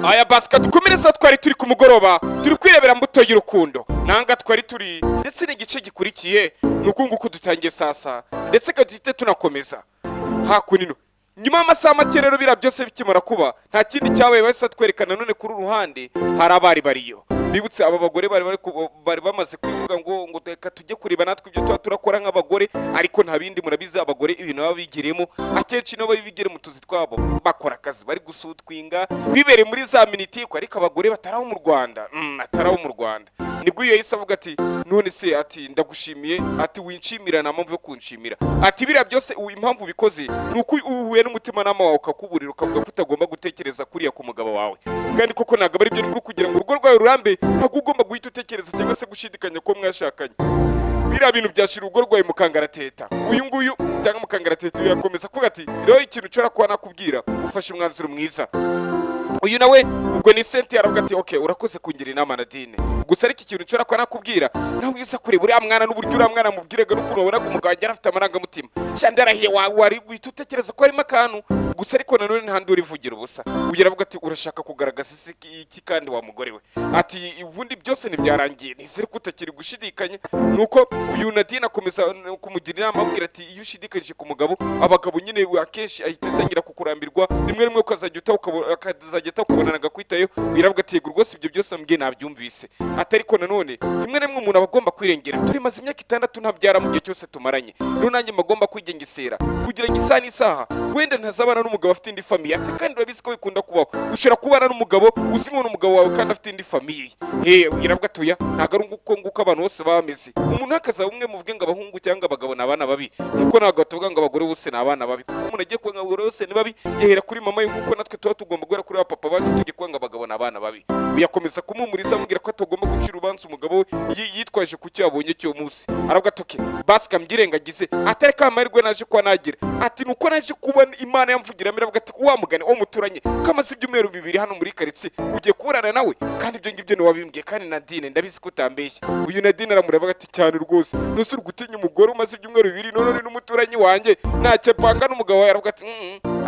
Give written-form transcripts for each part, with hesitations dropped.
aya basika dukomereza twari turi ku mugoroba turi kwirebera mbuto y'urukundo nanga twari turi ndetse n'igice gikurikiye nuko nguko dutangiye sasa ndetse kadite tunakomeza hakunino nyuma y'amasaha make rero bira byose bikimara kuba nta kindi cyabaye bahise twerekana none kuri ruhande hari abari bariyo bibutse aba bagore bari bamaze kuvuga ngo reka tujye kureba natwe ibyo tuba turakora nk'abagore ariko nta bindi murabizi abagore ibintu baba bigiremo akenshi nabo bigire mu tuzi twabo bakora akazi bari gusutwinga bibere muri za minitiko ariko abagore bataraho mu Rwanda ataraho mu Rwanda nibwo iyo yise avuga ati none se ati ndagushimiye ati winshimira na mpamvu yo kunshimira ati bira byose impamvu bikoze nuko uhuye n'umutima nama wawe ukakuburira ukavuga ko utagomba gutekereza kuriya ku mugabo wawe kandi koko ntabwo ari byo ni kugira ngo urugo rwawe rurambe ntabwo ugomba guhita utekereza cyangwa se gushidikanya ko mwashakanye biriya bintu byashira urugo rwawe mu kangarateta uyu nguyu cyangwa mu kangarateta yakomeza kuvuga ati rero ikintu ushobora kuba nakubwira ufashe umwanzuro mwiza uyu nawe ubwo ni senti aravuga ati okay urakoze kungira inama Nadine gusa ariko ikintu ushobora kuba nakubwira nawe wiza kureba uriya mwana n'uburyo uriya mwana mubwirega n'ukuntu wabona ko umugabo yari afite amarangamutima shandarahiye wari guhita utekereza ko harimo akantu gusa ariko nanone ntandi urivugira ubusa uyu aravuga ati urashaka kugaragaza iki kandi wa mugore we ati ubundi byose ntibyarangiye nizere ko utakiri gushidikanya nuko uyu Nadine akomeza kumugira inama abwira ati iyo ushidikanyije ku mugabo abagabo nyine akenshi ahita atangira kukurambirwa rimwe ukazajya ukabona nagakwitayo biravuga ati yego rwose ibyo byose ambwiye nabyumvise atariko nanone rimwe umuntu abagomba kwirengera turi maze imyaka 6 ntabyara mu gihe cyose tumaranye rero nanjye magomba kwigengesera kugira ngo isaha n'isaha wenda ntazabana n'umugabo afite indi famiye ati kandi urabizi ko bikunda kubaho ushobora kubana n'umugabo uzi ngo n'umugabo wawe kandi afite indi famiye biravuga ati oya ntago ari nguko abantu bose bameze umuntu akaza umwe muvuge ngo abahungu cyangwa abagabo nabana babi nuko ntago tuvuga ngo abagore bose nabana babi kuko umuntu agiye kwanga abagore bose ni babi yehera kuri mama ye nkuko natwe tuba tugomba guhera kuri papa bacu tujye kwanga abagabo nabana babi uyakomeza kumumuriza amubwira ko atagomba gucira urubanza umugabo yitwaje ku cyo yabonye cyo munsi aravuga atoke basika mbyirengagize atari kamahirwe naje kwa nagira ati nuko naje kuba Imana yamvugira miravuga ati wa mugane wo muturanye kamaze ibyumweru 2 hano muri karitsiye ugiye kuburana nawe kandi ibyo ngibyo niwabimbwiye kandi Nadine ndabizi ko utambeshye uyu Nadine aramureba ati cyane rwose nusuri gutinya umugore umaze ibyumweru 2 none n'umuturanyi wanjye ntacyo panga n'umugabo wawe aravuga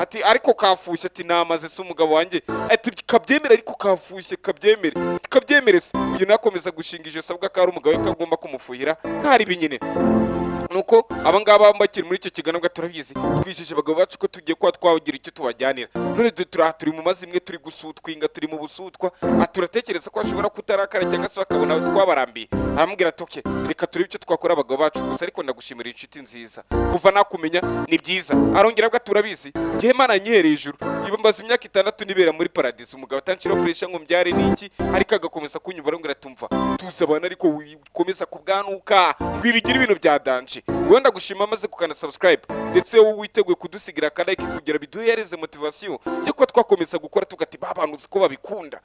ati ariko kafushye ati namaze se umugabo wanjye ati kabyemera ariko kafushye kabyemerese uyu nakomeza gushinga ijosi avuga ko ari umugabo we kagomba kumufuhira ntari binyine nuko abangaba bakiri muri icyo kiganiro turabizi twishishe abagabo bacu ko tugiye kwa twagira icyo tubajyanira none turi mu mazimwe turi gusutwinga turi mu busutwa aturatekereza ko ashobora kutarakara cyangwa se bakabona twabarambiye aramubwira atoke reka turebe icyo twakora abagabo bacu gusa ariko ndagushimira inshuti nziza kuva nakumenya ni byiza arongera avuga turabizi ngiye Imana nyihereye ijuru ibambaza imyaka 6 nibera muri paradise umugabo atanshira pressure ngo mbyare niki ariko agakomeza kunyumva arongera tumva tuzabana ariko wikomeza kubwanuka ngwibigira ibintu bya danje wenda gushima maze kukana subscribe ndetse wowe witeguye kudusigira ka like kugira biduhereze motivation yo ko twakomeza gukora tugati babanutse ko babikunda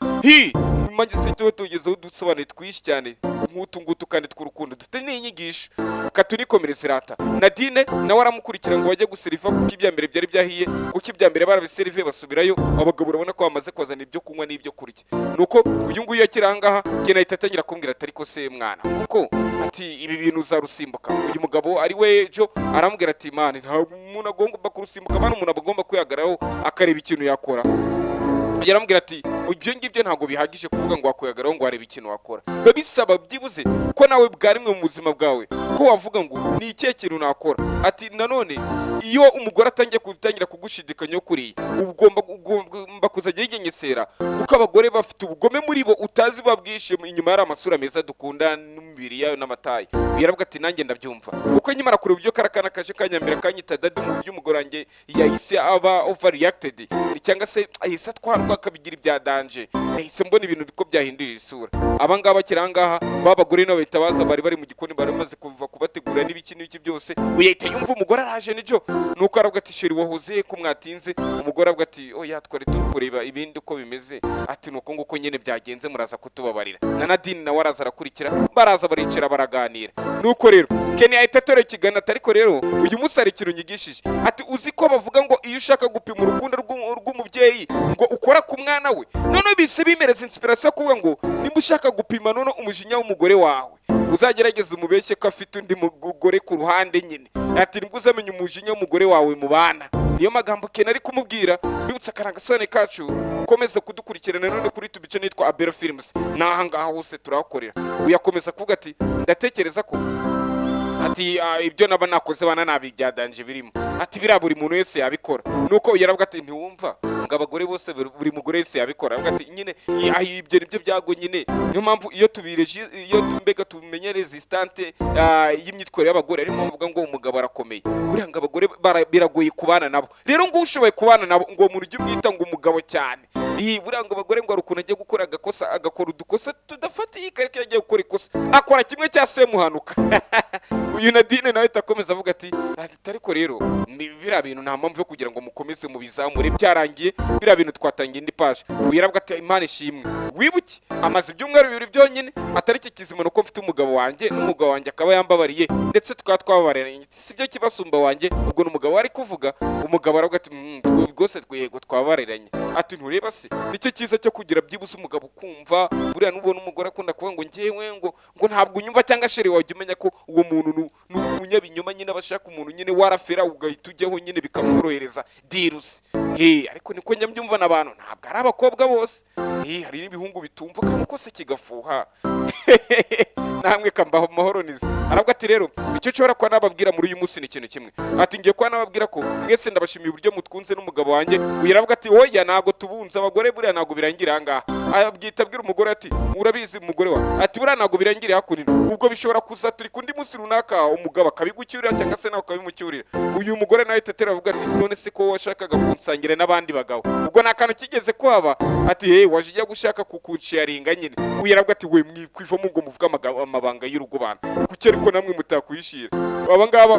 mangise tugezeho dusobanuye twishi cyane ngutu kandi tw'urukundo dufite n'inyigisho katunikomereza rata Nadine nawe aramukurikira ngo bajye guseriva kuko ibyambere byari byahiye kuko ibyambere barabiserive basubirayo abagabo urabona ko bamaze kwazana ibyo kunywa n'ibyo kurya nuko uyu nguyu yakirangaha gena itatangira kumbwira atari ko se mwana kuko ati ibi bintu uzarusimbuka uyu mugabo ari we Jo aramubwira ati Imana nta umuntu agomba kurusimbuka bana umuntu agomba kwihagaraho akareba ikintu yakora yaramubwira ati ibyo ngibyo ntago bihagije kuvuga ngo wakwihagaraho ngo arebe ikintu wakora babisaba byibuze ko nawe bwarimwe mu buzima bwawe ko wavuga ngo ni ikihe kintu nakora ati nanone iyo umugore atangiye kutangira kugushidikanya kuri ugomba kuzajya yigengesera kuko abagore bafite ubugome muri bo utazi babwishe inyuma yari amasura meza dukunda n'umubiri yayo n'amatayi yaravuga ati nanjye ndabyumva uko nyimara kureba ibyo karakana kaje kanyambira kanyita dadi mu by'umugore wanjye yahise aba overreacted cyangwa se ahise atwarwa akabigira ibya danje nahise mbona ibintu biko byahindurira isura abangaba kirangaha babagore no bahita baza bari mu gikoni bari maze kuva kubategura n'ibiki byose uyahita yumva umugore araje nijo nuko aravuga ati sheri wahoze ko mwatinze umugore avuga ati oya twari turi kureba ibindi uko bimeze ati nuko nguko nyene byagenze muraza kutubabarira na Nadine nawe araza arakurikira baraza baricara baraganira nuko rero Kenya ahita atore kigana atariko rero uyu munsi ari ikintu nyigishije ati uzi ko bavuga ngo iyo ushaka gupima urukundo rw'umubyeyi ngo ukora ku mwana we none bise bimereza inspiration kuvuga ngo nimba ushaka gupima none umujinya w'umugore wawe uzagerageza umubeshye ko afite undi mugore ku ruhande nyine. Ati nibwo uzamenya umujinya w'umugore wawe mubana. Niyo magambo Ken ari kumubwira. Bibutsa akarangasone kacu ukomeza kudukurikirana none kuri tubice nitwa Abel Films. Naha ngaha hose turahakorera. Uyakomeza kuvuga ati ndatekereza ko ati ibyo naba nakoze bana nabi byadanje birimo. Ati bira buri muntu wese yabikora. Nuko yaravuga ati ntiwumva ngo abagore bose buri mugore wese yabikora. Avuga ati nyine ibyo nibyo byago nyine. Niyo mpamvu iyo tubireje iyo mbega tumenye resistante y'imyitwarire y'abagore ari mpamvu ngo umugabo arakomeye. Buriya ngo abagore biragoye kubana nabo. Rero ngo ushoboye kubana nabo ngo umuntu ujye umwita ngo umugabo cyane. Buriya ngo abagore ngo arukuntu agiye gukora agakosa agakora udukosa tudafatiye kareke yagiye gukora ikosa akora kimwe cya semuhanuka. Uyu Nadine nawe takomeza avuga ati ariko rero bira bintu nta mpamvu yo kugira ngo mukomeze mu bizamure byarangiye bira bintu twatangiye indi page. Uyaravuga ati Imana ishimwe wibuke amaze ibyumweru bibiri byonyine atari iki kizima nuko mfite umugabo wanjye n'umugabo wanjye akaba yambabariye ndetse twababaranye sibyo kibasumba wanjye. Ubwo n'umugabo ari kuvuga umugabo aravuga ati rwose twego twabareranye. Ati ntureba se nicyo cyiza cyo kugira byibuze umugabo kumva buriya n'ubona umugore akunda kuvuga ngo ngewe ngo ntabwo unyumva cyangwa sheri wajya umenya ko uwo muntu n'umunyabinyoma nyine abashaka umuntu nyine warafera ugahita ujyaho nyine bikamworohereza dirusi. Ariko niko njya mbyumva n'abantu ntabwo ari abakobwa bose. Hari n'ibihungu bitumva kandi kose kigafuha. Namwe kambaho mahoro nize. Aravuga ati rero icyo nshobora kuba nababwira muri uyu munsi ni ikintu kimwe. Ati ngiye kuba nababwira ko mwese ndabashimiye uburyo mutwunze n'umugabo wanjye. Uyaravuga ati oya nago tubunza abagore buriya nago birangira ngaha. Abwita abwira umugore ati urabizi umugore wa ati buriya nago birangira hakunino. Ubwo bishobora kuza turi kundi munsi runaka umugabo akabigucyurira cyangwa se nawe ukabimucyurira. Uyu mugore nawe tetera avuga ati none se ko washakaga kunsangira n'abandi bagabo. Ubwo nakantu kigeze kwaba ati waje gushaka kukunsharinga nyine. Uyaravuga ati we mwikwivamo ngo muvuga amabanga y'urugo bana kuki ariko namwe mutakuyishira. Abangaba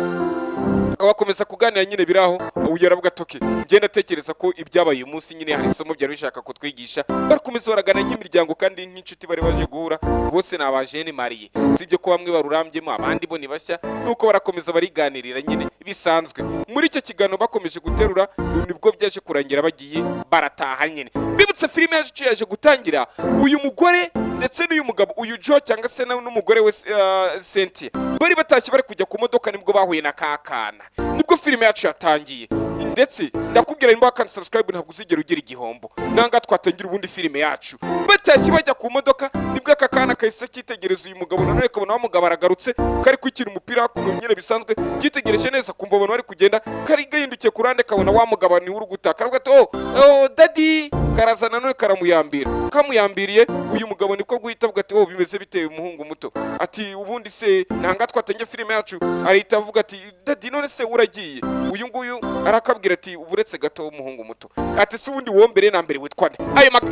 abakomeza kuganira nyine biraho. Uyaravuga toke ngenda tekereza ko ibyabaye uyu munsi nyine hari isomo byari bishaka ko twigisha. Barakomeza baragana nk'imiryango kandi nk'inshuti bari baje guhura bose nabajene mariye sibyo ko bamwe barurambyemo abandi bo nibashya. Nuko barakomeza bariganirira nyine bisanzwe. Muri icyo kigano bakomeje guterura nibwo byaje kurangira bagiye barataha nyine. Bibutse filime yaje gutangira uyu mugore ndetse n'uyu mugabo uyu Joe cyangwa se n'umugore we Cynthia bari batashye bari kujya ku modoka nibwo bahuye na kakana. Nibwo filime yacu yatangiye ndetse ndakubwira nimba kandi subscribe ntabwo uzigera ugira igihombo. Nanga twatangira ubundi filime yacu batashye bajya ku modoka nibwo akakana kahise kitegereza uyu mugabo none kabona wa mugabo aragarutse kari kwikira umupira hakuno nyine bisanzwe kitegereje neza kumva abantu bari kugenda kari gahindukiye kurande kabona wa mugabo ni urugutaka aravuga ati daddy karazana none kamuyambiriye uyu mugabo niko guhita avuga ati bimeze biteye umuhungu muto. Ati ubundi se nanga twatangiye filime yacu arita avuga ati daddy none se uragiye. Uyu nguyu arakabwira ati uburetse gato w'umuhungu muto. Ati se ubundi wo mbere na mbere witwa nde.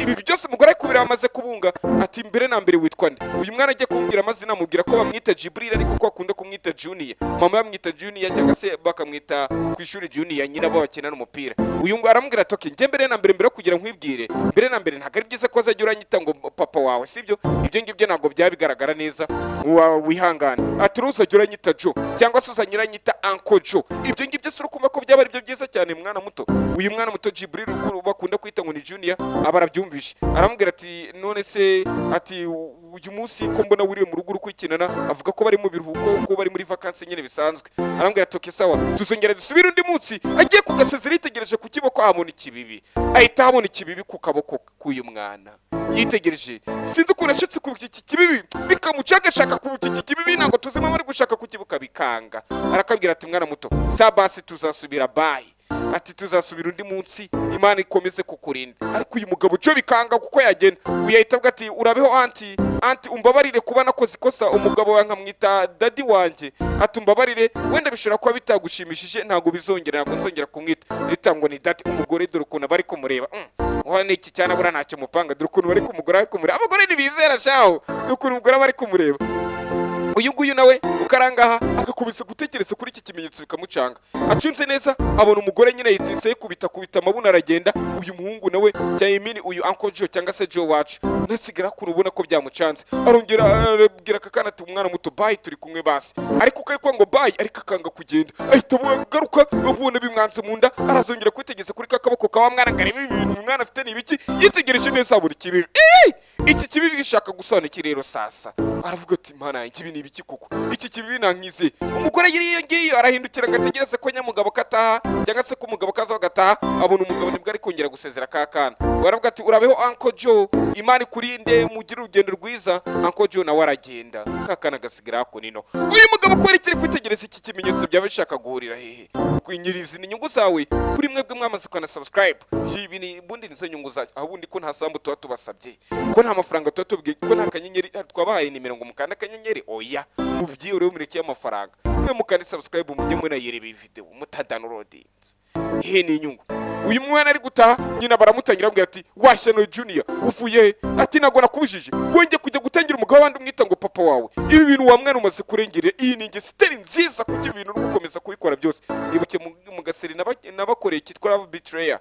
Ibi byose mugore kubira amaze kubunga ati mbere na mbere witwa nde. Uyu mwana agiye kumbwira amazina amubwira ko bamwita Jibril ariko ko akunda kumwita Junior. Mama yamwita Junior cyangwa se bakamwita ku ishuri Junior nyina bo bakina n'umupira. Uyu ngo aramubwira ati okay nge mbere na mbere kugira nkwibwire mbere na mbere ntabwo ari byiza ko azajya uranyita ngo papa wawe sibyo. Ibyo ngibyo ntabwo byabigaragara neza wihangane. Ati uzajya uranyita Joe cyangwa se uzajya uranyita Uncle Joe. Ibyo ngibyo se urukumva ko byaba ari byo byiza cyane mwana muto. Uyu mwana muto Jibril bakunda kwita ngo ni Junior abarabyumvishe. Aramubwira ati none se ati uyu munsi ko mbona wuriye mu rugo urukwikinana avuga ko bari mu biruhuko ko bari muri vacances nyine bisanzwe. Arambwira ati sawa tuzongera dusubira undi munsi. Agiye kugasezera yitegereje ku kiboko ahabona ikibibi. Ahita habona ikibibi ku kaboko k'uyu mwana. Yitegereje sinzi ukuntu ashitse ku iki kibibi bikamucaga shaka ku iki kibibi ntabwo tuzima bari gushaka kukibuka bikanga. Arakabwira ati mwana muto sabasi tuzasubira bye. Ati tuzasubira undi munsi Imana ikomeze kukurinda. Ariko uyu mugabo cyo bikanga kuko yagenda. Uyahita avuga ati urabeho anti umbabarire kuba nakoze ikosa umugabo wanka mwita daddy wanje. Ati umbabarire wenda bishobora kuba bitagushimishije ntago bizongera ntago nzongera kumwita ritango ni daddy. Umugore dore ukuntu bari kumureba wane iki cyane bura ntacyo mupanga dore ukuntu bari kumugora ari kumureba. Abagore ntibizera shaho ukuntu umugore bari kumureba. Uyu nguyu nawe ukarangaha akakubisa gutekereza kuri iki kimenyetso bikamucanga. Acunze neza abona umugore nyine yitise kubita amabuna aragenda. Uyu muhungu nawe cyayimini uyu Uncle Joe cyangwa se Joe wacu nasigara kuno ubona ko byamucanze. Arongera arabwira akakana ati umwana muto bye turi kumwe basi, ariko kayiko ngo bye ariko akanga kugenda, ahita agaruka ubona bimwanze mu nda, arazongera kwitegeza kuri kakaboko ka wa mwana gareba ibintu umwana afite n'ibiki, yitegereje neza abura ikibibi. Iki kibibi gishaka gusobanukira rero sasa, aravuga ati mana yanjye ibi ni ibiki koko, iki kibibi nankize. Umugore yiriyo ngiyo arahindukira agategereza ko nyamugabo kataha cyangwa se ko umugabo kaza bagataha, abona umugabo nibwo ari kongera gusezera kakana. Baravuga ati urabeho Uncle Joe, Imana ikurinde mugire urugendo rwiza. Uncle Joe nawe aragenda, kakana gasigara hako nino. Uyu mugabo ko ari kwitegereza iki kimenyetso byaba bishaka guhurira hehe. Kwinyiriza ni inyungu zawe kuri mwebwe mwamaze kwana subscribe. Ibi ni bundi nizo nyungu zacu, ahundi ko nta sambu tuba tubasabye, ko nta mafaranga tuba tubwiye, ko nta kanyenyeri twabahaye nimero ngo mukanda kanyenyeri. Oya mubyiyore mureke amafaranga, mwe mukandi subscribe mujye muna yereba iyi video mutadownloadings. He ni inyungu. Uyu mwana ari gutaha nyina baramutangira ambwira ati Washyano Junior uvuye ati nago nakubujije wongeye kujya gutangira umugabo wandi umwita ngo papa wawe. Ibi bintu wa mwana umaze kurengera, iyi ni ingesteri nziza kuko ibintu no gukomeza kubikora byose. Nibuke mu gaseri nabakoreye kitwa Love Betrayer,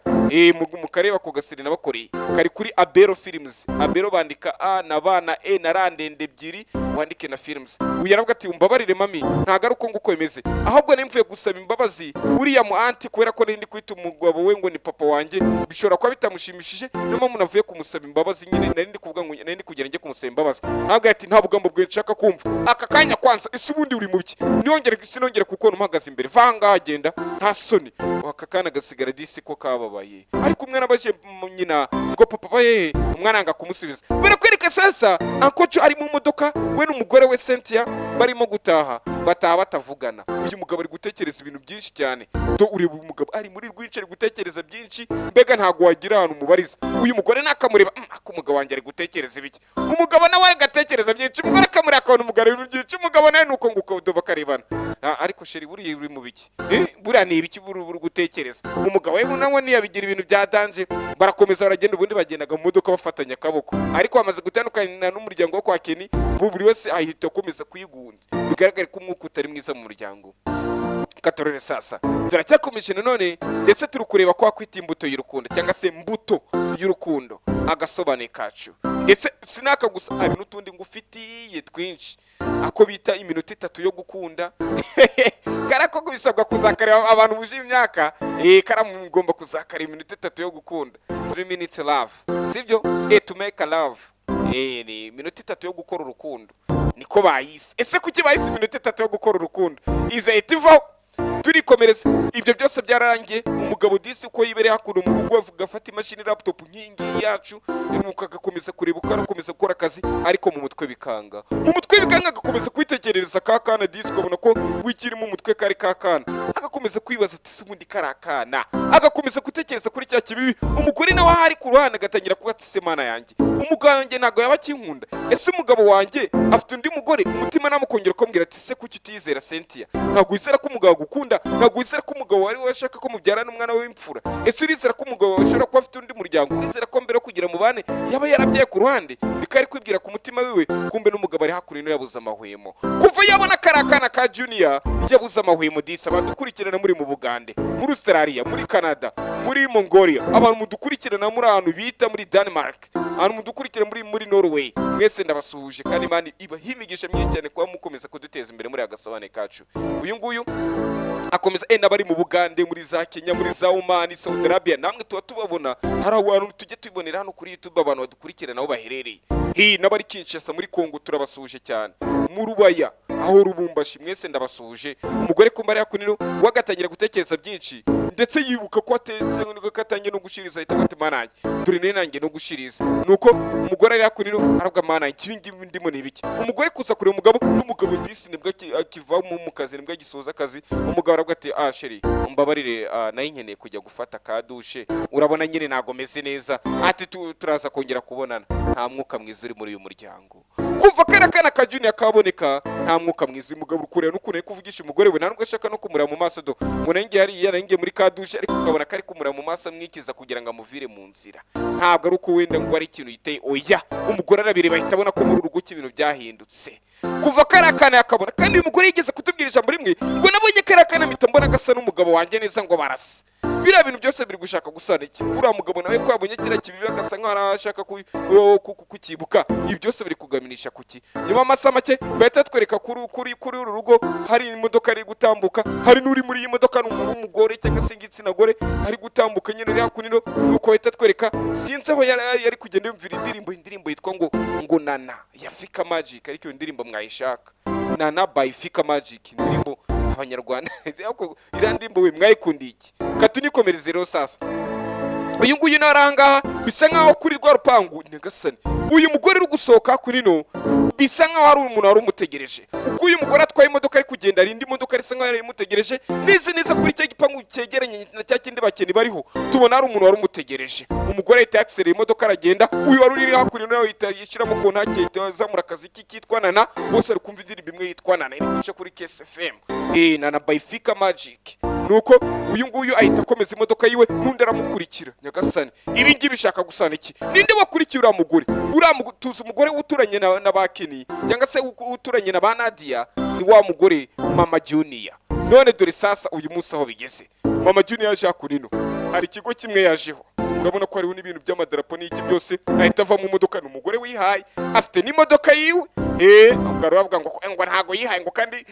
mu kareba ko gaseri nabakoreye kari kuri Abero Films. Abero bandika A na B na E na R ndende ebyiri wandike na Films. Uyu aravuga ati umbabarire mami ntago ari uko nguko emeze, ahubwo nimvuye gusaba imbabazi uriya mu anti kubera ko ndi kwita umugabo we ngo ni papa wanjye, bishobora kuba bitamushimishije niyo mpamvu navuye kumusaba imbabazi. Nyine nari ndi kuvuga ngo nari ndi kugera njye kumusaba imbabazi, ntabwo ati nta bugambo bwe nshaka kumva aka kanya kwanza. Ese ubundi uri mu biki? Sinongere kuko mpagaze imbere vanga agenda nta soni. Aka kana gasigara disi ko kababaye, ariko umwana abaje nyina ngo papa baye, umwana anga kumusubiza. Barakwereka sasa Uncle Joe ari mu modoka we n'umugore we Cynthia barimo gutaha, bataha batavugana. Uyu mugabo ari gutekereza ibintu byinshi cyane, do ureba umugabo ari muri rwinshi ari gutekereza byinshi, mbega ntago wagira ahantu umubariza. Uyu mugore nakamureba ako umugabo wanjye ari gutekereza ibiki, umugabo nawe ari gatekereza byinshi, umugore akamureba akabona umugabo ibintu byinshi, umugabo nawe nuko nguko do bakarebana. Ariko sheri buriya uri mu biki? Buriya ni ibiki buri gutekereza? Umugabo we nawe niyabigira ibintu bya danje, barakomeza baragenda, ubundi bagendaga mu modoka bafatanya akaboko. Ariko bamaze gutandukana n'umuryango wo kwa Kenny, buri wese ahita akomeza kwigunga, bigaragara ko umwuka utari mwiza mu muryango. Katorere sasa turacyakomeje nanone, ndetse turi kureba ko wakwita imbuto y'urukundo cyangwa se mbuto y'urukundo agasobanuye kacu. Ndetse sinaka gusa hari n'utundi ngufitiye twinshi, ako bita iminota 3 yo gukunda. Karako bisabwa kuzakareba abantu buje imyaka, karamugomba kuzakareba iminota 3 yo gukunda, 3 minutes love, sibyo? To make a love, ni iminota 3 yo gukora urukundo niko bayise. Ese kuki bayise iminota 3 yo gukora urukundo? Izahita turikomereza. Ibyo byose byararangiye, umugabo disi uko yibereye hakuno mu rugo avuga afata imashini laptop nkingi yacu, nuko agakomeza kureba uko arakomeza gukora akazi, ariko mu mutwe bikanga. Agakomeza kwitegereza kakana disi, ukabona ko wikiri mu mutwe kari kakana, agakomeza kwibaza ati se ubundi karakana, agakomeza gutekereza kuri cya kibibi. Umugore nawe ahari ku ruhande agatangira kuba ati se mana yanjye, umugabo wanjye ntago yaba kinkunda, ese umugabo wanjye afite undi mugore. Umutima namukongera kumbwira ati se kuki utizera Cynthia? Ntago wizera ko umugabo gukunda, ntago wizera ko umugabo wari washaka ko mubyarana umwana we w'imfura. Ese urizera ko umugabo ashobora kuba afite undi muryango? Urizera ko mbere yo kugira mubane yaba yarabyaye ku ruhande? Bikari kwibwira ku mutima wiwe, kumbe n'umugabo ari hakurino yabuze amahwemo. Kuva yabona karakana ka Junior yabuze amahwemo disi. Abadukurikirana muri mu Bugande, muri Australia, muri Canada, muri Mongolia, abantu mudukurikirana muri ahantu bita muri Denmark, abantu mudukurikirana muri Norway, mwese ndabasuhuje kandi Imana ibahimigisha myinshi cyane kuba mukomeza kuduteza imbere muri agasobanuye kacu. Uyu nguyu akomeza n'abari mu Bugande, muri za Kenya, muri za Oman, Saudi Arabia, namwe tuba tubabona. Hari abantu tujye tubonera hano kuri YouTube, abantu badukurikirana aho baherereye. N'abari Kinshasa muri Kongo turabasuhuje cyane, mu Rubaya aho Rubumbashi, mwese ndabasuhuje. Umugore kumba ari hakunino wagatangira gutekereza byinshi, ndetse yibuka ko atetse n'ugatangiye no gushiriza, ahita ati manange dore ne nanjye no gushiriza. Nuko umugore ari hakunino aravuga manange ibingi ndimo nibiki. Umugore kuza kure umugabo, n'umugabo disi nibwo akiva mu kazi, nibwo gisoza akazi. Umugabo aravuga ati sheri umbabarire, nayo nkeneye kujya gufata ka dushe, urabona nyine nago meze neza, ati turaza kongera kubonana. Nta mwuka mwiza uri muri uyu muryango. Kuva karakana ka Junior kaboneka, nta mwuka mwiza. Umugabo ukurera n'ukuntu kuvugisha umugore we, ntabwo ashaka no kumura mu maso do ngo nanjye hari yanangiye muri ka dushe, ariko ukabona kari kumura mu maso amwikiza kugira ngo amuvire mu nzira. Ntabwo ari uko wenda ngo ari ikintu yiteye, oya, umugore arabireba ahita abona ko muri urugo ibintu byahindutse. Kuva karakana yakabona, kandi uyu mugore yigeze kutubwira ijambo rimwe ngo nabonye karakana mpita mbona gasa n'umugabo wanjye neza ngo barasa. biriya bintu byose biri gushaka gusana iki kuriya mugabo nawe ko yabonye kiriya kibibi agasa nkaho arashaka kukibuka. Ibi byose biri kugaminisha kuki nyuma amasaha make bahita twereka kuri uru rugo hari imodoka iri gutambuka, hari n'uri muri iyi modoka n'umugore cyangwa se igitsina gore ari gutambuka nyine rya kunino, nuko bahita twereka sinzi aho yari kugenda yumvira indirimbo yitwa ngo Nana ya Fika Magic, ariko iyo ndirimbo mwayishaka Nana by Fika Magic, indirimbo abanyarwanda iriya ndirimbo we mwayikundiye iki? Katunikomereze rero sasa. Uyu nguyu narangaha bisa nkaho kuri rwa rupangu nyagasani uyu mugore uri gusohoka kuri no bisa nkaho hari umuntu wari umutegereje. Uko uyu mugore atwaye imodoka ari kugenda, ari indi modoka isa nkaho yari imutegereje neza kuri cyo gipangu cyegeranye na cya kindi bakeni bariho, tubona hari umuntu wari umutegereje. Umugore ahita accelerate imodoka aragenda, uyu wari uri hakurino nawe ahita yishiramo ko nta cyita zamura akazi kitwa Nana, bose ari kumva indirimbo imwe yitwa Nana iri guca kuri KSFM, Nana by Fika Magic. Nuko uyu nguyu ahita akomeza imodoka yiwe n'undi aramukurikira. Nyagasani ibi ngibi bishaka gusana iki? Ninde wakurikira uriya mugore? Tuzi umugore uturanye na bakeni cyangwa se uturanye na ba Nadia ni wa mugore Mama Junior. None dore sasa uyu munsi aho bigeze, Mama Junior yaje hakurino, hari ikigo kimwe yajeho, urabona ko hariho n'ibintu by'amadarapo n'iki byose, ahita ava mu modoka n'umugore wihaye afite n'imodoka yiwe. Ubwo aravuga ngo ntago yihaye ngo kandi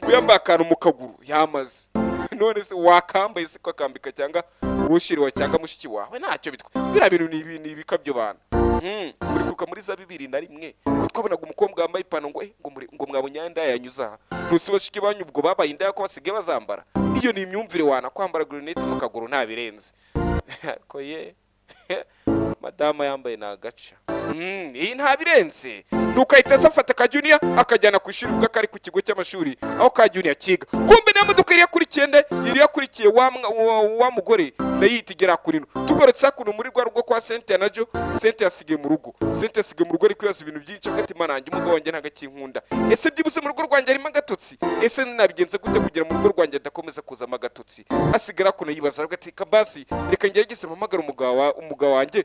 ngo yambaye akantu mu kaguru yamaze. None se wakambaye se kwakambika cyangwa woshiriwa cyangwa mushiki wawe ntacyo bitwa bira bintu ni ibikabyo bana. Muri kuka muri za 2001 ko twabonaga umukobwa wambaye ipano ngo mwabonyanda yanyuza ntusi bashiki banyu ubwo babaye inda ko basige bazambara. Iyo ni imyumvire wana kwambara grenade mu kaguru nta birenze ko ye madama yambaye nagaca iyi nta birenze. Nuko ahita afata ka Junior akajyana ku ishuri bwa kari ku kigo cy'amashuri aho ka Junior kiga. Kumbe na modoka iri yakurikiye wa mugore nayitigera kurino. Tugoretse kuno muri rwa rugo kwa Cynthia najo, Cynthia asige mu rugo ari kwibaza ibintu byinshi agati manange umugabo wanjye ntagakinkunda. Ese byibuse mu rugo rwanjye arimo agatotsi, ese nabigenze gute kugira mu rugo rwanjye adakomeza kuzama agatotsi? Asigara kuno yibaza agati kabasi reka ngerageze mpamagara umugabo wanjye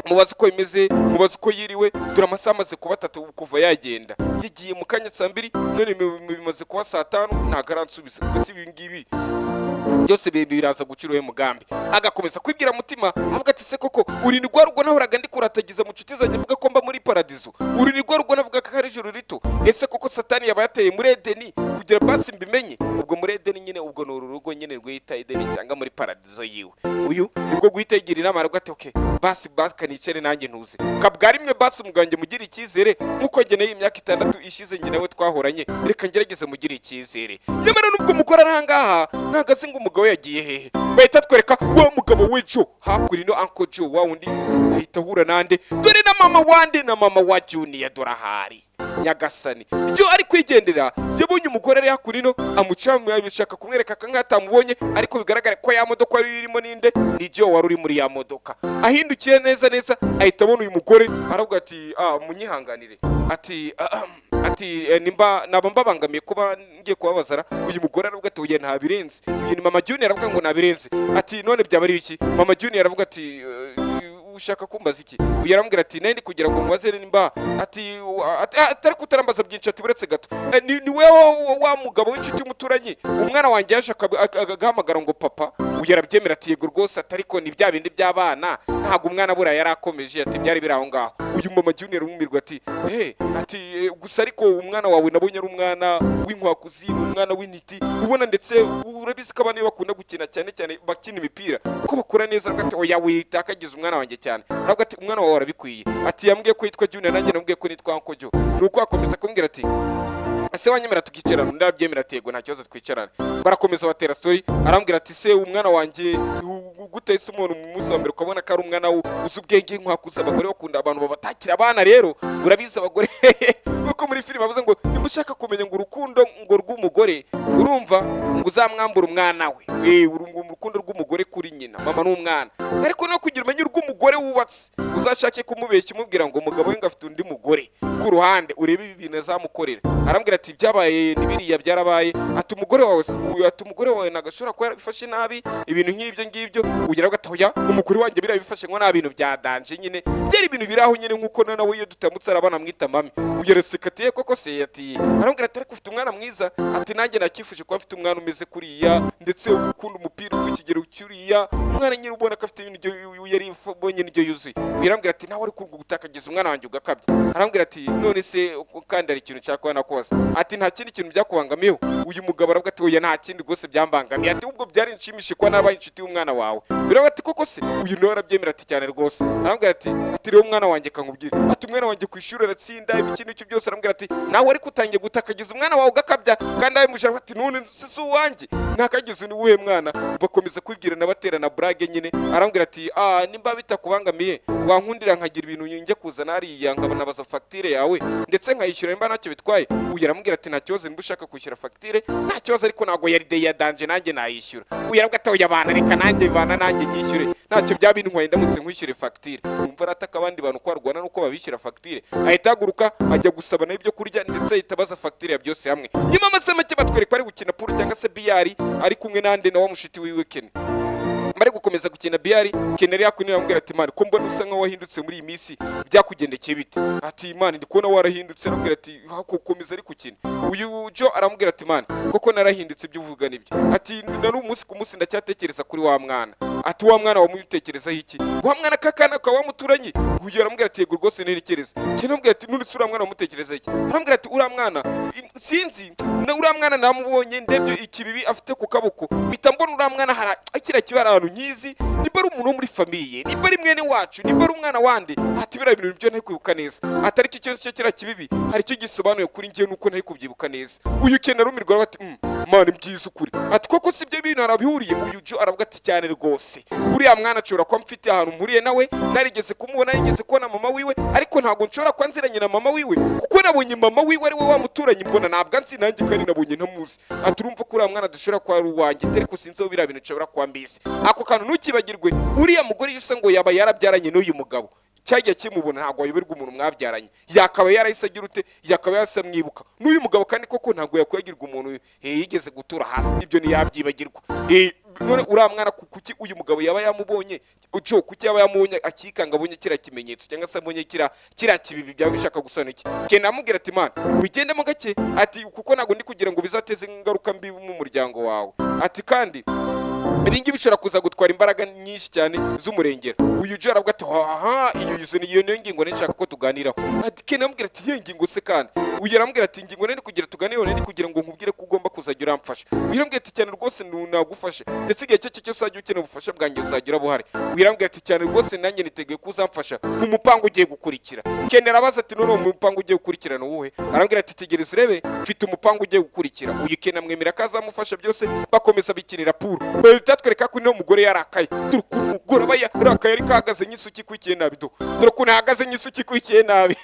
mubaze uko imeze, mubaze uko yiriwe. Dore amasaha amaze kuba 3 kuva yagenda, yagiye mu kanya saa 2 none bimaze kuba saa 5 nta garansubiza. Gusa ibi ngibi byose biraza guciruye mugambi. Agakomeza kwibwira mutima avuga ati se koko uri ni rwarugo nahoraga ndi kuratagiza mu nshuti zanjye mvuga ko mba muri paradizo, uri ni rwarugo navuga ko ari ijuru rito. Ese koko Satani yaba yateye muri Edeni kugira basi mbimenye? Ubwo muri Edeni nyine ubwo no rurugo nyine rwita Edeni cyangwa muri paradizo yiwe. Uyu nibwo guhita yigira inama aravuga ati okay basi kanicere nanjye ntuze kabwari imwe basi umuganje mugira icyizere nkuko geneye imyaka 6 ishize nyine we twahoranye, reka ngerageze mugira icyizere. Nyamara nubwo mukora arangaha ntagaze ngo umugabo yagiye hehe, bahita twereka wa mugabo w'Ejo hakurino Uncle Joe wa undi ahita hura nande dore na mama wande na mama wa Junior dorahari. Nyagasani ibyo ari kwigendera yabonye umugore ari hakurino amucyamu yabishaka kumwereka kangatamubonye, ariko bigaragara ko ya modoka ari irimo ninde ni Joe wari uri muri ya modoka. Ahindukiye neza ahita abona uyu mugore aravuga ati munyihanganire ati nimba nabambangamiye kuba ngiye kubabazara. Uyu mugore aravuga ati uye nta birenze. Uyu ni Mama Junior aravuga ngo nta birenze. Ati none byaba ari iki? Mama Junior aravuga ati ushaka kumbaza iki? Uyu arambwira ati nende kugira ngo mubaze nimba atari kutarambaza byinshi ati buretse gato ni wewe wa mugabo w'inshuti y'umuturanyi umwana wanjye yaje agahamagara ngo papa. Uyu arabyemera ati yego rwose atariko ni bya bindi by'abana ntago umwana bura yarakomeje ati byari biraho ngaho. Uyu Mama Junior umumirwa ati ati gusa ariko umwana wawe nabonye ari umwana w'inkwakuzi, umwana w'initi ubona, ndetse urabizi ko abana bakunda gukina cyane bakina imipira ko bakora neza. Ati oya witakagize umwana wanjye cyane. Aravuga ati umwana wawe arabikwiye. Ati yambwiye ko yitwa Junior nanjye nambwiye ko nitwa Uncle Joe. Nuko akomeza kumbwira ati ese wanyemera tukicarana? Ndabyemera tego nta kibazo twicarana. Barakomeza batera story. Arambwira ati se umwana wanjye gutese umuntu mu munsi wa mbere ukabona ko ari umwana uzubwenge nkwakuza abagore bakunda abantu babatakira abana. Rero urabiza abagore uko muri filime bavuze ngo nimushaka kumenya ngo urukundo ngo rw'umugore urumva ngo uzamwambura umwana we urukundo rw'umugore kuri nyina mama n'umwana, ariko no kugira umenye urw'umugore wubatse uzashake kumubeshya umubwira ngo umugabo we ngafite undi mugore ku ruhande urebe ibi bintu azamukorera. Arambwira ati byabaye nibiriya byarabaye, ati umugore wawe nagashobora kuba yarabifashe nabi ibintu nk'ibyo ngibyo. Ugira gatoya umugore wanjye birabifashe ngo nta bintu bya danje nyine, byari ibintu biraho nyine nkuko nawe iyo dutamutse arabana mwita mami. Uyaraseka ati koko se, ati arambwira ati ariko ufite umwana mwiza, ati nanjye nakifuje kuba mfite umwana umeze kuriya ndetse ukunda umupira w'ikigero cyuriya, umwana nyine ubona ko afite ibintu yari ibonye n'ibyo yuzuye. Uyarambwira ati nawe ariko gutakagiza umwana wanjye ugakabya. Arambwira ati none se kandi ari ikintu cyakora nakoza, ati nta kindi kintu byakubangamiyeho. Uyu mugabo aravuga ati oya nta kindi rwose byambangamiye, ati ubwo byari nshimishije kuba nabaye inshuti y'umwana wawe. Biravuga ati koko se, uyu nawe arabyemera ati cyane rwose. Arambwira ati rero umwana wanjye kankubwira, ati umwana wanjye ku ishuri aratsinda ikintu cyo byose. Arambwira ati nawe ariko utangiye gutakagiza umwana wawe ugakabya, kandi ayo mushaka ati none si uwanjye ntakagize ni uwuhe mwana. Bakomeza kwibwirana baterana brage nyine. Arambwira ati nimba bitakubangamiye wankundira nkagira ibintu njye kuzana hariya nkabanabaza fagitire yawe ndetse nkayishyura nimba ntacyo bitwaye. Uyu aramubwira ati nta kibazo nimba ushaka kwishyura fagitire nta kibazo, ariko ntabwo yari day ya danje nanjye nayishyura. Uyu aravuga ati oya bana reka nanjye bana nanjye nyishyure, ntacyo byaba intwaye ndamutse nkwishyure fagitire. Umva arataka abandi bantu ko arwana nuko babishyura fagitire, ahita ahaguruka ajya gusaba n'ibyo kurya ndetse ahita abaza fagitire ya byose hamwe. Nyuma amasaha make batwereka ari gukina pool cyangwa se biyari ari kumwe nande na wa mushiti wiwe Ken. Bari gukomeza gukina biyari, Ken yari yakunira amubwira ati man ko mbona usa nka wahindutse muri iyi minsi byakugendekeye bite? Ati man ndi kubona warahindutse. Arambwira ati hakukomeza ari gukina. Uyu Jo aramubwira ati man koko narahindutse ibyo uvuga nibyo. Ati na n'umunsi ku munsi ndacyatekereza kuri wa mwana. Ati wa mwana wamutekerezaho iki? Wa mwana kakana kwa wamuturanye. Uyu aramubwira ati yego rwose ntekereza. Ken amubwira ati none uri mwana wamutekerezaho iki? Arambwira ati uri mwana sinzi na uri mwana namubonye ndebyo ikibibi afite ku kaboko mpita mbona uri mwana akira kibara ahantu nkizi, nimba ari umuntu muri famiye, nimba ari mwene wacu, nimba ari umwana wande. Ati bira ibintu byo ntari kwibuka neza, atari cyo cyose cyo kira kibibi hari cyo gisobanuye kuri ngiye nuko ntari kubyibuka neza. Uyu Ken arumirwa ati mwana mbyiza ukuri, ati koko si byo bintu arabihuriye. Uyu Jo aravuga ati cyane rwose uriya mwana ashobora kuba mfite ahantu mpuriye nawe, narigeze kumubona, narigeze kubona mama wiwe, ariko ntabwo nshobora kwanziranye na mama wiwe kuko nabonye mama wiwe ari we wamuturanye mbona ntabwo ansi nanjye kandi nabonye ntamuzi. Ati urumva ko uriya mwana dushobora kuba ari uwanjye, ariko sinzi aho biriya bintu nshobora kuba mbizi. Ako kantu ntukibagirwe, uriya mugore yusa ngo yaba yarabyaranye n'uyu mugabo cyajya kimubona ntabwo wayoberwa umuntu mwabyaranye, yakaba yarahise agira ute, yakaba yasa mwibuka n'uyu mugabo kandi koko ntabwo yakwegirwa umuntu yigeze gutura hasi, ibyo ntiyabyibagirwa. None uriya mwana kuki uyu mugabo yaba yamubonye uco kuki yaba yamubonye akikanga abonye kira kimenyetso cyangwa se abonye kira kibibi byaba bishaka gusana iki? Ken amubwira ati man ubigendemo gake, ati kuko ntabwo ndi kugira ngo bizateze ingaruka mbi mu muryango wawe. Ati kandi ibingi bishobora kuza gutwara imbaraga nyinshi cyane z'umurengera. Uyu Jo aravuga ati iyo niyo ngingo nshaka ko tuganiraho. Ati Ken amubwira ati iyo ngingo se kandi. Uyu aramubwira ati ingingo nene kugira tuganireho nene kugira ngo nkubwire ko ugomba kuzajya uramfasha. Uyu aramubwira ati cyane rwose nagufashe ndetse igihe cyo cyose uzajya ukeneye ubufasha bwanjye uzagira buhari. Uyu aramubwira ati cyane rwose nanjye niteguye kuzamfasha mu mupango ugiye gukurikira. Ken arabaza ati none mu mupango ugiye gukurikirana uwuhe? Arambwira ati tegereza urebe mfite umupango ugiye gukurikira. Uyu Ken amwemera ko azamufasha byose, bakomeza bikinira pool. Twereka ko umugore yarakaye, dore ukuntu umugore aba yarakaye ari kahagaze nk'isuki ikwikiye nabi, dore ukuntu ahagaze nk'isuki ikwikiye nabi.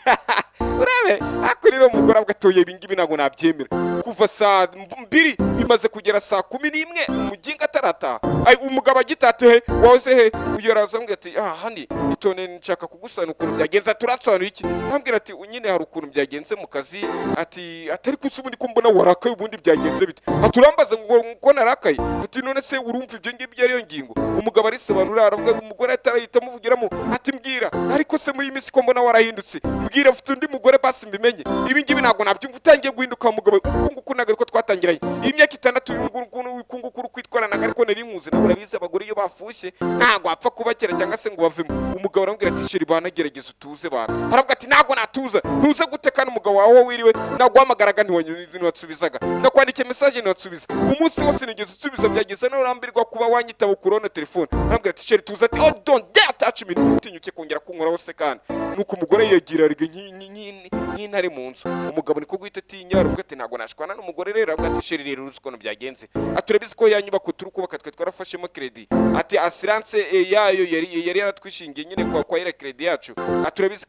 Urebe akurira umugore avuga atoye ibingibi ntabwo nabyemera. Kuva saa 2 bimaze kugera saa 11 umuginga atarataha. Umugabo agitate wahoze he? Uyu arazambwira ati hani itone nshaka kugusana ukuntu byagenze. Turatsanura iki? Ambwira ati nyine hari ukuntu byagenze mu kazi. Ati atari kusubundi ko mbona warakaye ubundi byagenze bite? Aturambaza ngo ko narakaye. Ati none se urumva ibyo ngibyo ariyo ngingo? Umugabo arisobanura aravuga umugore atarahita amuvugiramo ati mbwira ariko se muri imisi ko mbona warahindutse, mbwira ufite undi mugore basi mbimenye. Ibi ngibi ntabwo nabyumva, utangiye guhinduka umugabo ukunguku nagaruko twatangiranye imyaka 6 y'ukunguku kwitwaranaga ariko nari nkuze nawe urabizi abagore iyo bafushye ntabwo apfa kubakera cyangwa se ngo bavemo. Umugabo arambwira ati sheri bana gerageza utuze bana. Aravuga ati ntabwo natuza, ntuze gutekana umugabo wawe wiriwe naguhamagaraga ntiwatsubizaga, nakwandikiye message ntiwatsubiza, umunsi wose nigeze utsubiza byageze no urambirwa kuba wanyitaba kurona telefone. Arambwira ati sheri tuza ati don't dare touch me, ntinyuke kongera kunkora wose kandi nuko umugore yagira rige nk'intare mu nzu. Umugabo niko guhita atinya aravuga ati ntabwo nashwana n'umugore rero. Aravuga ati sheri rero uruzi ukuntu byagenze, aturabizi ko yanyubako turi kubaka twe twarafashemo credit, ati assurance yayo yari yaratwishingiye nyine kwa ira credit yacu, aturabizi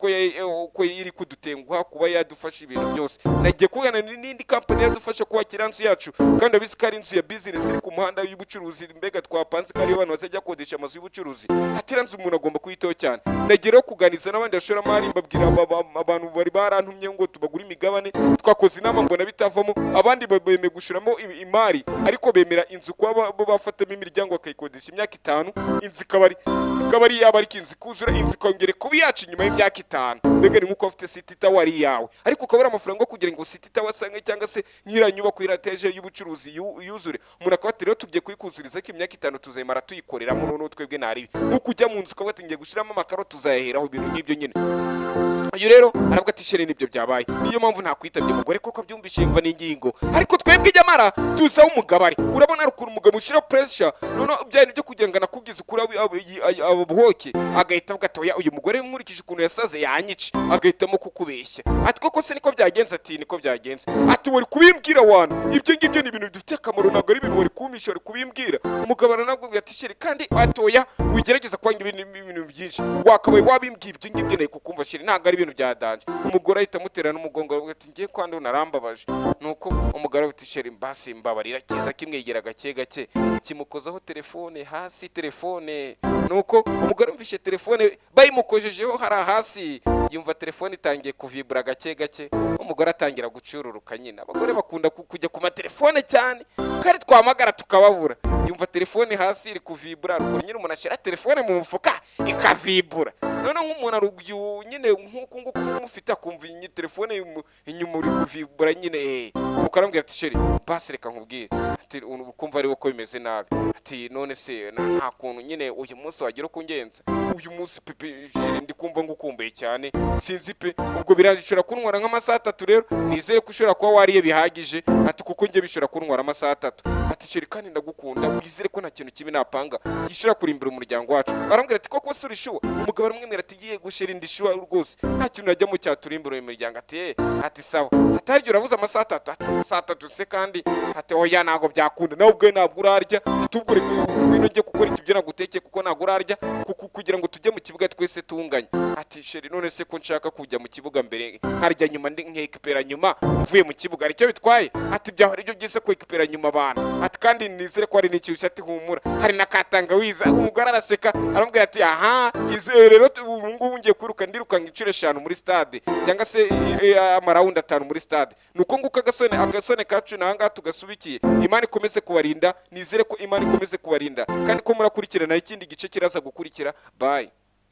ko iri kudutenguha kuba yadufasha ibintu byose. Nagiye kugana n'indi company yadufasha kuba kiranzu yacu kandi abizi ko ari inzu ya business iri ku muhanda y'ubucuruzi, mbega twapanze ko ari abantu bazajya kodesha amazu y'ubucuruzi. Ati ranzu umuntu agomba kuyitaho cyane. Nageraho kuganiza n'abandi bashoramari mbabwira abantu bari barantumye ngo tubagura imigabane, twakoze inama mbona bitavamo, abandi bemeye gushiramo imari ariko bemera inzu kuba bafatamo imiryango bakayikodesha imyaka 5, inzu ikabari yaba ariko inzu kuzura, inzu kongere kuba yacu nyuma y'imyaka 5. Mbega ni nkuko ufite city tower yawe ariko ukabura amafaranga kugira ngo city tower sange cyangwa se nyiranyubako irateje y'ubucuruzi yuzure. Umuntu akaba ati rero tugiye kuyikuzuriza ko imyaka 5 tuzayimara tuyikoreramo, none twebwe nari nkuko ujya mu nzu ukaba ati ngiye gushiramo amakaro tuzayaheraho ibintu nk'ibyo nyine. Uyu rero aravuga ati shere nibyo byabaye, niyo mpamvu ntakwitabye umugore kuko abyumvishe yumva n'ingingo, ariko twebwe ijyamara tuzaho umugabari. Urabona arukura umugabo ushira pressure, none byari byo kugira ngo nakubwiza ukuri abuhoke, agahita avuga ati uyu mugore nkurikije ukuntu yasaze yanyice, agahitamo kukubeshya. Ati koko se niko byagenze? Ati niko byagenze. Ati wari kubimbwira wantu, ibyo ngibyo ni ibintu bifite akamaro, ntabwo ari ibintu wari kumisha, wari kubimbwira. Umugabo nabwo ati shere kandi atoya wigerageza kwanga ibintu byinshi, wakabaye wabimbwira ibyo ngibyo nayo kukumva shere, ntabwo ari ibintu byadanje. Umugore ahita amutera n'umugongo ati ngiye kwandi narambabaje. Nuko umugore ati shere mbasi mbabarira, kiza kimwegera gake kimukozaho telefone hasi, telefone. Nuko umugore umvishe telefone bayimukojejeho hari hasi, yumva telefone itangiye kuvibura gake, umugore atangira gucururuka nyine. Abagore bakunda kujya ku matelefone cyane kandi twamagara tukababura. Yumva telefone hasi iri kuvibura, ariko nyine umuntu ashira telefone mu mufuka ikavibura. None nk'umuntu arugyu nyine nkuko nguko umufite akumva iyi telefone inyuma uri kuvibura nyine. Ukarambwira ati shere basi reka nkubwire, ati ukumva ari uko bimeze nabi. Ati none se nta kuntu nyine uyu munsi wagira kungenza, uyu munsi pepe shere ndikumva ngukumbuye cyane sinzi pe, ubwo birashobora kuntwara nk'amasaha 3 rero nizere ko ushobora kuba wariye bihagije. Ati kuko ngiye bishobora kuntwara amasaha 3. Ati shere kandi ndagukunda, wizere ko nta kintu kibi napanga gishobora kurimbira umuryango wacu. Arambwira ati koko se urishuwa? Umugabo aramwemera ati giye gushira ndishuwa rwose, nta kintu najya mu cyaturimbira umuryango. Ati sawa. Ataryo urabuza amasaha 3. Ati amasaha 3 se kandi ati oya ntago byakunda, nawe ubwe ntabwo urarya. Atubwo ngwino ngiye gukora ikibyo nagutekeye kuko ntabwo urarya kugira ngo tujye mu kibuga twese tunganye. Ati shere none se ko nshaka kujya mu kibuga mbere nkarya nyuma nkekipera nyuma mvuye mu kibuga aricyo bitwaye? Ati byahora ibyo byise kwekipera nyuma abantu. Ati kandi nizere ko hari n'icyushye, ati humura hari nakatanga wiza. Umugore araseka arambwira ati aha izere rero ubu ngubu ngiye kwiruka ndirukanga incuro 5 muri stade cyangwa se amarawundi 5 muri stade. Nuko nguko agasone kacu nanga tugasubikiye. Imana ikomeze kubarinda, nizere ko Imana ikomeze kubarinda kandi ko murakurikirana ikindi gice kiraza gukurikira. Bye.